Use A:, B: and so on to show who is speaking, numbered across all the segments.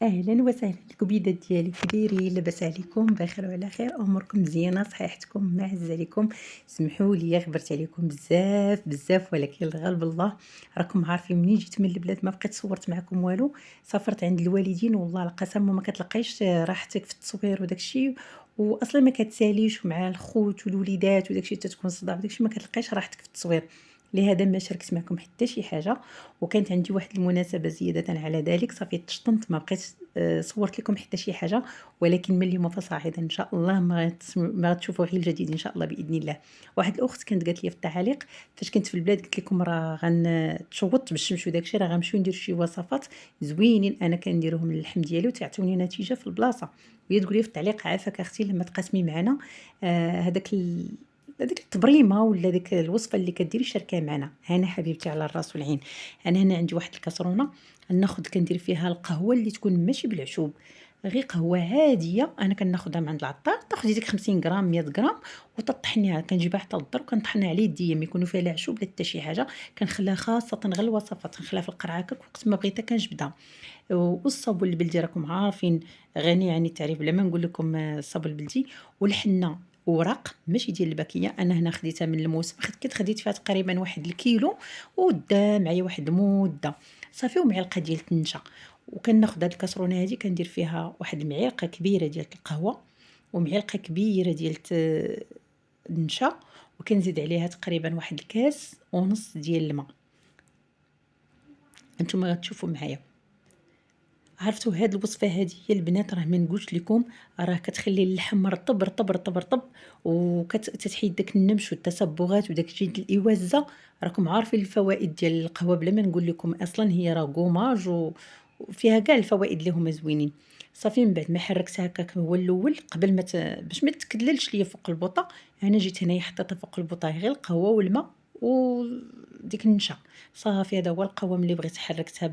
A: اهلا وسهلا الكبيدات ديالي كي دايرين؟ لاباس عليكم؟ بخير وعلى خير؟ اموركم مزيانه؟ صحيحتكم معز عليكم؟ سمحوا لي غبرت عليكم بزاف بزاف، ولكن الغالب الله. راكم عارفين منين جيت من البلاد ما بقيت صورت معكم والو. سافرت عند الوالدين والله القسم وما كتلقايش راحتك في التصوير وداكشي، واصلا ما كتساليش مع الخوت والوليدات وداكشي تتكون صداع وداكشي، ما كتلقايش راحتك في التصوير. لهذا ما شاركت معكم حتى شي حاجه. وكانت عندي واحد المناسبه زياده على ذلك، صافي تشطنت ما بقيت صورت لكم حتى شي حاجه. ولكن من اليوم فصاعدا ان شاء الله ما غتشوفوا غير الجديد ان شاء الله باذن الله. واحد الاخت كانت قالت لي في التعاليق فاش كنت في البلاد، قلت لكم راه غنتشوط بالشمس وداكشي، راه غنمشيو ندير شي وصفات زوينين انا كنديرهم للحم ديالي وتعطوني نتيجه في البلاصه. وهي تقول لي في التعليق عافاك اختي لما تقاسمي معنا هذاك التبريمه ولا ديك الوصفه اللي كديري شاركها معنا. انا حبيبتي على الراس والعين. انا هنا عندي واحد الكاسرونه، ناخذ كندير فيها القهوه اللي تكون ماشي بالعشوب، غير قهوه عاديه. انا كناخذها من عند العطار، تاخذي ديك 50 غرام 100 غرام وتطحنيها، كنجيبها حتى للدار وكنطحنها على يديا، ما يكونوا فيها لا عشوب لا حتى شي حاجه. كنخليها خاصه غير الوصفات، كنخليها في القرعه هكاك وقت ما بغيتها كنجبدها. والصابون البلدي راكم عارفين غني عن التعريف، بلا ما نقول لكم الصابون البلدي. والحنه ورق ماشي ديال الباكيه، انا هنا خديتها من الموسم، كنت خديت فيها تقريبا واحد الكيلو ودا معايا واحد المده. صافي ومعلقه ديال النشا. وكناخذ هاد الكاسرونه هادي كندير فيها واحد المعلقه كبيره ديال القهوه ومعلقه كبيره ديال النشا، وكنزيد عليها تقريبا واحد الكاس ونص ديال الماء. انتم غتشوفوا معايا. عرفتوا هاد الوصفه هادي يا البنات، راه ما نقولش لكم، راه كتخلي اللحم رطب رطب رطب رطب، وكتحيد داك النمش والتصبغات وداك جلد الاوازه. راكم عارفين الفوائد ديال القهوه، بلا ما نقول لكم اصلا هي راه كوماج وفيها كاع الفوائد اللي هما زوينين. صافي من بعد ما حركتها هكاك هو الاول قبل ما باش ما تكدللش ليا فوق البوطه. انا جيت هنايا حطيتها فوق البوطه غير القهوه والماء وديك النشا. صافي هذا هو القوام اللي بغيت. حركتها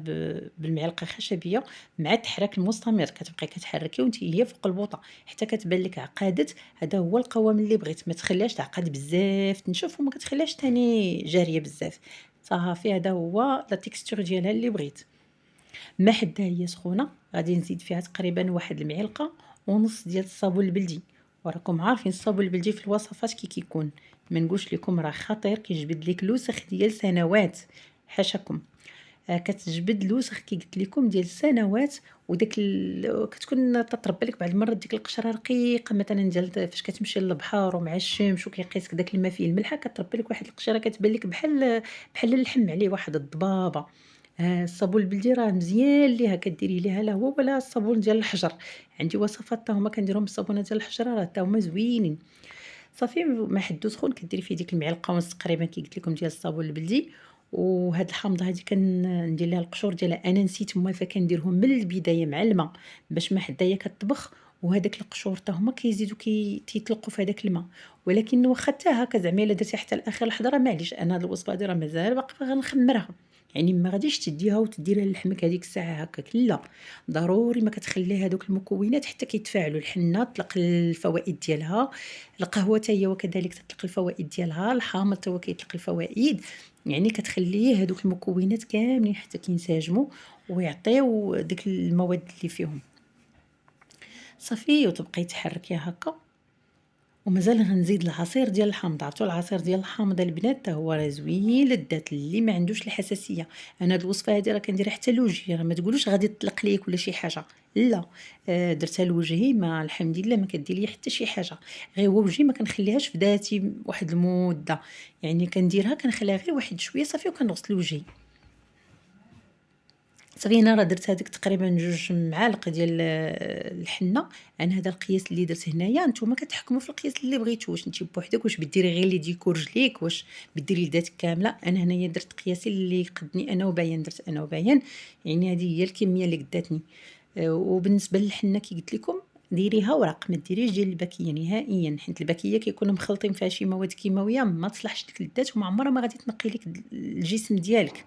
A: بالمعلقه خشبيه مع التحرك المستمر، كتبقاي كتحركي وانت هي فوق البوطه حتى كتبان لك عقادت. هذا هو القوام اللي بغيت، ما تخليهاش تعقد بزاف تنشف وما كتخليهاش ثاني جاريه بزاف. صافي هذا هو لا تيكستور ديالها اللي بغيت. ما حدها هي سخونه غادي نزيد فيها تقريبا واحد المعلقه ونص ديال الصابون البلدي. وراكم عارفين الصابون البلدي في الوصفات كيكون، ما نقولش لكم راه خطير، كيجبد لك الوسخ ديال سنوات. حاشاكم. كتجبد الوسخ كي قلت لكم ديال سنوات. وداك كتكون تطرب لك بعض المرات ديك القشره رقيقه، مثلا ديال فاش كتمشي للبحر ومع الشمس وكيقيسك داك الماء فيه الملحه، كتربي لك واحد القشره كتبان لك بحال اللحم عليه واحد الضبابه. الصابون البلدي راه مزيان ليها، كديري ليها لا هو ولا الصابون ديال الحجر. عندي وصفات حتى هما كنديرهم بالصابونه ديال الحجر، راه حتى هما زوينين. صافي ما حدو سخون كديري فيه ديك المعلقه ونص تقريبا كي قلت لكم ديال الصابون البلدي. وهاد الحامضه هادي كندير ليها القشور ديالها، انا نسيت هما فكنديرهم من البدايه مع الماء باش ما حدايا كطبخ. وهذاك القشور حتى هما كيزيدوا تيطلقوا في هذاك الماء. ولكن واخا حتى هكا زعما الا درتي حتى لاخر لحظه راه معليش، انا هاد الوصفه هادي راه مازال باقي غنخمرها. يعني ما غاديش تديها وتديرها لحمك هذيك الساعه هكاك، لا، ضروري ما كتخلي هذوك المكونات حتى كيتفاعلوا. الحنه تطلق الفوائد ديالها، القهوه حتى هي وكذلك تطلق الفوائد ديالها، الحامض حتى هو كيطلق الفوائد. يعني كتخليه هذوك المكونات كاملين حتى كينسجموا ويعطيو ديك المواد اللي فيهم. صافي وتبقاي تحركيها هكا. ومازال غنزيد العصير ديال الحامض. عرفتوا العصير ديال الحامض البنات حتى هو راه زوين لذات اللي ما عندوش الحساسيه. انا هاد الوصفه هادي راه كنديرها حتى لوجهي، راه ما تقولوش غادي تطلق ليك ولا شي حاجه، لا. درتها لوجهي ما الحمد لله ما كدير لي حتى شي حاجه. غير هو وجهي ما كنخليهاش في ذاتي واحد المده، يعني كنديرها كنخليها غير واحد شويه صافي وكنغسل وجهي. صافي هنا راه درت هذيك تقريبا 2 معالق ديال الحنة. أنا هذا القياس اللي درت هنايا، نتوما كتحكموا في القياس اللي بغيتو، واش انتِ بوحدك واش بديري غير لي ديكور رجليك، واش بديري لذاتك كاملة. أنا هنايا درت قياسي اللي قدني أنا وبيان، درت أنا وبيان، يعني هذه هي الكمية اللي قداتني. وبالنسبة للحنة كي قلت لكم ديريها ورق، ما ديريش ديال الباكية نهائيا، حيت الباكية كيكونوا مخلطين فيها شي مواد كيماوية ما تصلحش لك للذات وما عمرها ما غادي تنقي لك الجسم ديالك.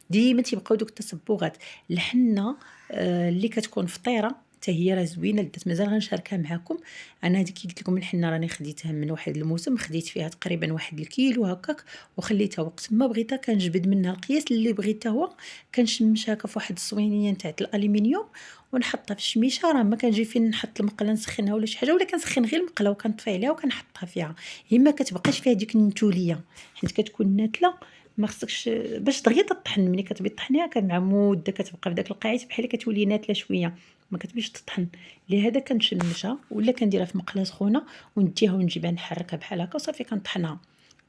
A: ديما تيبقاو دوك التصبغات. الحنه اللي كتكون فطيره حتى هي راه زوينه، لدات مازال غنشاركها معاكم. انا هذيك كي قلت لكم الحنه راني خديتها من واحد الموسم، خديت فيها تقريبا واحد الكيلو هكاك، وخليتها وقت ما بغيتها كنجبد منها القياس اللي بغيت هو، كنشمش هكا في واحد الصوينيه نتاع الالومنيوم ونحطها في الشميشه. راه ما كنجي فين نحط المقله نسخنها ولا شي حاجه، ولا كنسخن غير المقله وكنطفي عليها وكنحطها فيها، هي ما كتبقاش فيها ديك النتوليه حيت كتكون ناتله. ما خصكش باش دغيا تطحن، ملي كتبغي طحنيها مع مده كتبقى في داك القاعات بحال كتولي ناتله شويه، ما كتبغيش تطحن. لهذا كنشمشها ولا كنديرها في مقله سخونه ونديها ونجيبها نحركها بحال هكا وصافي كنطحنها.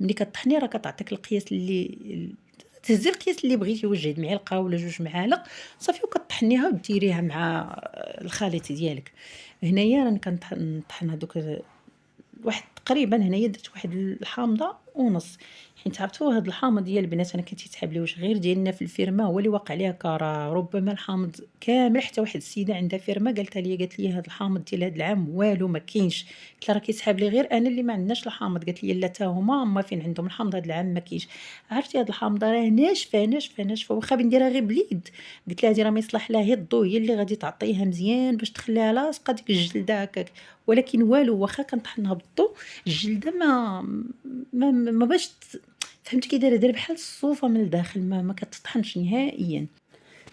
A: ملي كطحني راه كتعطيك القياس اللي تهزي القياس اللي بغيتي، واش 1 معلقه ولا 2 معالق صافي، وكطحنيها وديريها مع الخليط ديالك. هنايا راني كنطحن هذوك واحد تقريبا، هنايا درت واحد الحامضه ونص، حيت عرفتوا هاد الحامض ديال البنات انا كنت يتحاب لي واش غير ديالنا في الفيرما هو اللي واقع ليها كرا، ربما الحامض كامل. حتى واحد السيده عندها فيرما قالت لي هاد الحامض ديال هاد العام والو ما كاينش. قلت لها راه كيسحاب لي غير انا اللي ما عندناش الحامض. قالت لي لا تا هما فين عندهم الحامض هاد العام ما كاينش. عرفتي هاد الحامضه راه ناشفه ناشفه ناشفه، واخا بنديرها غير باليد. قلت لها هادي راه ما يصلح لها، هي الضو هي اللي غادي تعطيها مزيان باش تخليها لاصقه ديك الجلده هكاك. ولكن والو واخا كنطحنها بالضو الجلده ما باش فهمتي كي دايره بحال الصوفه من الداخل، ما كتطحنش نهائيا.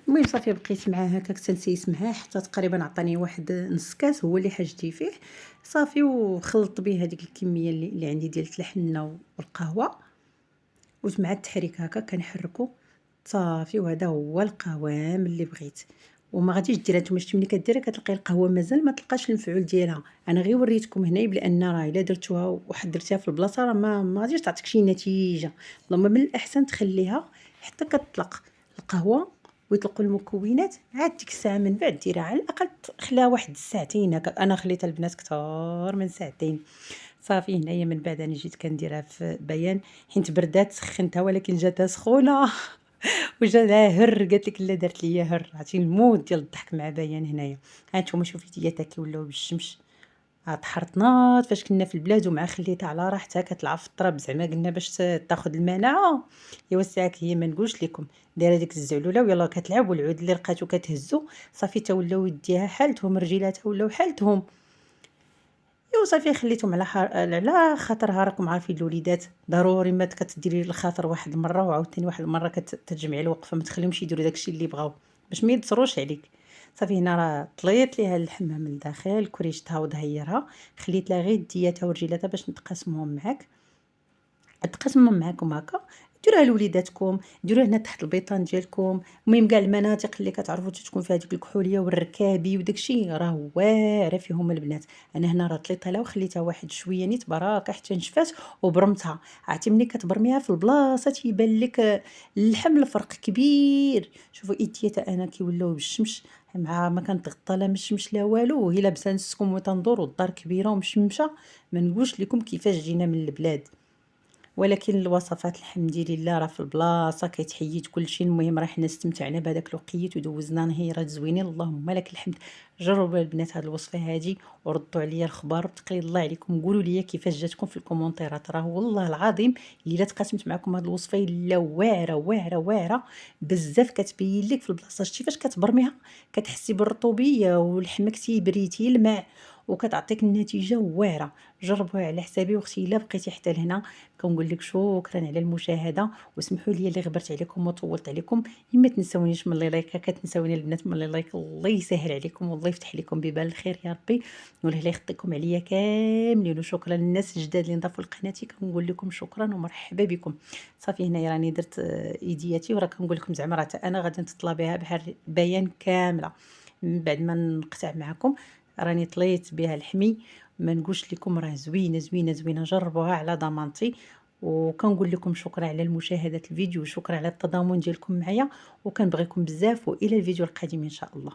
A: المهم صافي بقيت معاه هكاك تنسيس معاه حتى تقريبا عطاني واحد نص كاس هو اللي حاجتي فيه صافي، وخلطت به هذيك الكميه اللي عندي ديال الحنه والقهوه، ومع التحريك هكا كنحركو صافي. وهذا هو القوام اللي بغيت. وما غاديش ديرها نتوما، شتي ملي كديرها كتلقاي القهوه مازال ما تلقاش المفعول ديالها. انا غير وريتكم هنا بان راه الا درتوها وحضرتيها في البلاصه راه ما غاديش تعطيك شي نتيجه. اللهم من الاحسن تخليها حتى كتطلق القهوه ويطلقوا المكونات، عاد ديك الساعه من بعد ديرها على الاقل خليها واحد الساعتين هكا. انا خليتها البنات كثار من ساعتين صافي. هنايا من بعد انا جيت كنديرها في بيان حيت بردات سخنتها ولكن جاتها سخونه وجا لها هر. قالت لك لا درت ليا هر، عرفتي المود ديال الضحك مع بيان. هنايا ها نتوما شوفيتي تا كي ولاو بالشمس طحرطنات فاش كنا في البلاد، ومع خليتها على راحتها كتلعب في الطراب زعما قلنا باش تاخذ المناعه. ايوا ساعك هي ما نقولش لكم دايره ديك الزعلوله ويلا كتلعب، والعود اللي لقاتو كتهزو صافي تا ولاو يديها حالتهم، رجيلاتها ولاو حالتهم. ايوا صافي خليتهم على خاطرها. راكم عارفين الوليدات ضروري ما كتديري الخاطر واحد المره وعاوتاني واحد المره كتجمعي الوقفه، ما تخليهمش يديروا داكشي اللي بغاو باش ما يضروش عليك. صافي هنا راه طليت ليها الحمام من الداخل، كريشتها وظهيرها، خليت لها غير يدياتها ورجيلاتها باش نتقاسمهم معاك، تقسمهم معاكم هكا. ديروها لوليداتكم، ديروه هنا تحت البيطان ديالكم. المهم كاع المناطق اللي كتعرفوا تكون فيها ديك الكحوليه والركابي وداكشي راه واعره فيهم البنات. انا هنا راه طليتها لها وخليتها واحد شويه نيت براك حتى نشفات وبرمتها. عرفتي ملي كتبرميها في البلاصه تيبان لك اللحم الفرق كبير. شوفوا ايتيتا انا كي ولاو بالشمس مع ما كانت تغطى لا من الشمس لا والو، وهي لابسه نسكم وتنظر والدار كبيره ومشمشه. ما نقولش لكم كيفاش جينا من البلاد. ولكن الوصفات الحمد لله راه في البلاصه كيتحيد كلشي. المهم راه حنا استمتعنا بهذاك الوقيت ودوزنا نهيرات زوينين، اللهم لك الحمد. جربوا البنات هذه الوصفه هذه وردوا عليا الخبر وتقي الله عليكم. قولوا لي كيفاش جاتكم في الكومونتيرات. راه والله العظيم الا تقاسمت معكم هذه الوصفه الا واعره واعره واعره بزاف. كتبين لك في البلاصه شتي فاش كتبرميها كتحسي بالرطوبيه واللحم كتيبري تيلمع وكتعطيك النتيجه واعره. جربوها على حسابي. واختي الا بقيتي حتى لهنا كنقول لك شكرا على المشاهده، واسمحوا لي اللي غبرت عليكم وطولت عليكم. ما تنسونيش من لي لايك، كتنسوني البنات من لي لايك. الله يسهل عليكم والله يفتح لكم بيبان الخير يا ربي، والله لا يخطيكم عليا كاملين. وشكرا للناس الجداد اللي انضافوا لقناتي، كنقول لكم شكرا ومرحبا بكم. صافي هنايا راني درت ايدياتي وراه كنقول لكم زعما راه انا غادي نتطلع بها بحال بيان كامله. من بعد ما نقطع معكم راني طليت بها الحمي. ما نقولش لكم راه زوينه زوينه زوينه، جربوها على ضمانتي. وكنقول لكم شكرا على مشاهده الفيديو وشكرا على التضامن ديالكم معايا، وكنبغيكم بزاف والى الفيديو القادم ان شاء الله.